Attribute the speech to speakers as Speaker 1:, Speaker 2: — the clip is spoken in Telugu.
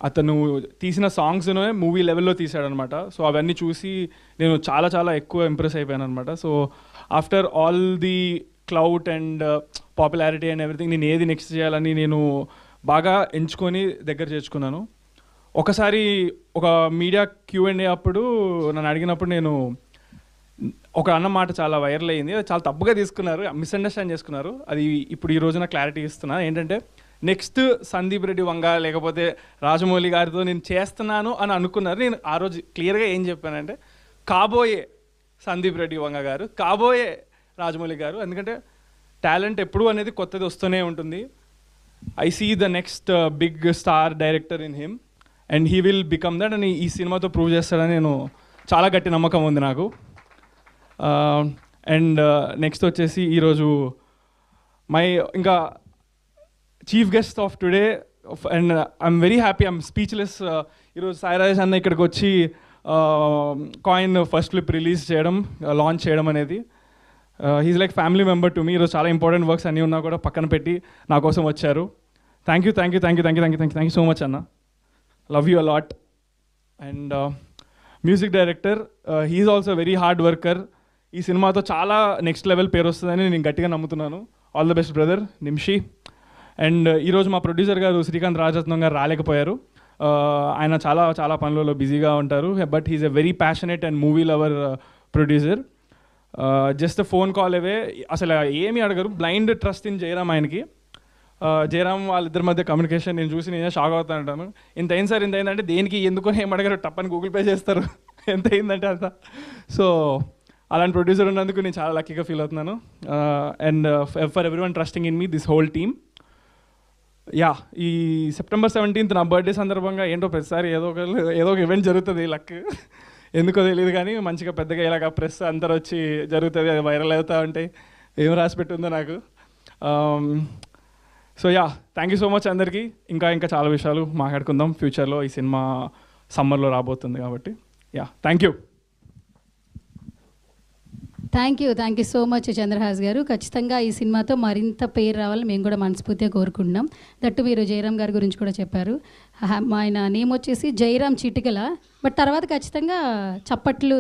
Speaker 1: అతను తీసిన సాంగ్స్‌నే మూవీ లెవెల్‌లో తీశాడనమాట. సో, అవన్నీ చూసి నేను చాలా చాలా ఎక్కువ ఇంప్రెస్ అయిపోయాననమాట. So, after all the clout and popularity and everything నేను ఏది నెక్స్ట్ చేయాలని నేను బాగా ఎంచుకొని దగ్గర చేర్చుకున్నాను. ఒకసారి ఒక మీడియా Q&A అప్పుడు నన్ను అడిగినప్పుడు నేను ఒక అన్న మాట చాలా వైరల్ అయింది. అది చాలా తప్పుగా తీసుకున్నారు, మిస్‌అండర్‌స్టాండ్ చేసుకున్నారు. అది ఇప్పుడు ఈ రోజున క్లారిటీ ఇస్తున్నా. ఏంటంటే నెక్స్ట్ సందీప్ రెడ్డి వంగ లేకపోతే రాజమౌళి గారితో నేను చేస్తున్నాను అని అనుకున్నారు. నేను ఆ రోజు క్లియర్గా ఏం చెప్పానంటే కాబోయే సందీప్ రెడ్డి వంగ గారు, కాబోయే రాజమౌళి గారు. ఎందుకంటే టాలెంట్ ఎప్పుడు అనేది కొత్తది వస్తూనే ఉంటుంది. I see the next big star director in him and he will become that అని ఈ సినిమాతో ప్రూవ్ చేస్తాడని నేను చాలా గట్టి నమ్మకం ఉంది నాకు. అండ్ నెక్స్ట్ వచ్చేసి ఈరోజు ఇంకా chief guest of today and I'm very happy, I'm speechless. ఈరోజు సాయి రాజేష్ అన్న ఇక్కడికి వచ్చి కాయిన్ ఫస్ట్ క్లిప్ రిలీజ్ చేయడం, లాంచ్ చేయడం అనేది he's like family member to me. ఈరోజు చాలా ఇంపార్టెంట్ వర్క్స్ అన్నీ ఉన్నా కూడా పక్కన పెట్టి నా కోసం వచ్చారు. థ్యాంక్ యూ సో మచ్ అన్న. Love you a lot. And music director, he is also very hard worker. ఈ సినిమాతో చాలా నెక్స్ట్ లెవెల్ పేరు వస్తుందని నేను గట్టిగా నమ్ముతున్నాను. All the best brother Nimshi. And ఈరోజు మా ప్రొడ్యూసర్ గారు శ్రీకాంత్ రాజరత్నం గారు రాలేకపోయారు. ఆయన చాలా చాలా పనులలో బిజీగా ఉంటారు. But he's a very passionate and movie lover producer. Just phone call away, అసలు ఏమీ అడగరు. బ్లైండ్ ట్రస్ట్ ఇన్ జయరామ్ ఆయనకి. జయరామ్ వాళ్ళిద్దరి మధ్య కమ్యూనికేషన్ నేను చూసి నేనే షాక్ అవుతా ఉంటాను. ఇంత అయింది సార్, ఇంత అయిందంటే దేనికి ఎందుకో ఏం అడగారు, టప్పని గూగుల్ పే చేస్తారు ఎంత అయిందంటే అంత. సో అలాంటి ప్రొడ్యూసర్ ఉన్నందుకు నేను చాలా లక్కీగా ఫీల్ అవుతున్నాను. And for every one trusting in me, this whole team. Yeah, ఈ September 17th నా బర్త్డే సందర్భంగా ఏంటో ప్రతిసారి ఏదో ఒక ఈవెంట్ జరుగుతుంది. లక్ ఎందుకో తెలియదు కానీ మంచిగా పెద్దగా ఇలాగ ప్రెస్ అందరు వచ్చి జరుగుతుంది, అది వైరల్ అవుతూ ఉంటాయి. ఏం రాసి పెట్టిందో నాకు. So yeah, thank you so much అందరికీ. ఇంకా చాలా విషయాలు మాట్లాడుకుందాం ఫ్యూచర్లో. ఈ సినిమా సమ్మర్లో రాబోతుంది కాబట్టి yeah, thank you
Speaker 2: so much Chandrahas గారు. ఖచ్చితంగా ఈ సినిమాతో మరింత పేరు రావాలని మేము కూడా మనస్ఫూర్తిగా కోరుకుంటున్నాం. దట్టు మీరు జయరామ్ గారి గురించి కూడా చెప్పారు. ఆయన నేమ్ వచ్చేసి జయరామ్ చిటికల. బట్ తర్వాత ఖచ్చితంగా చప్పట్లు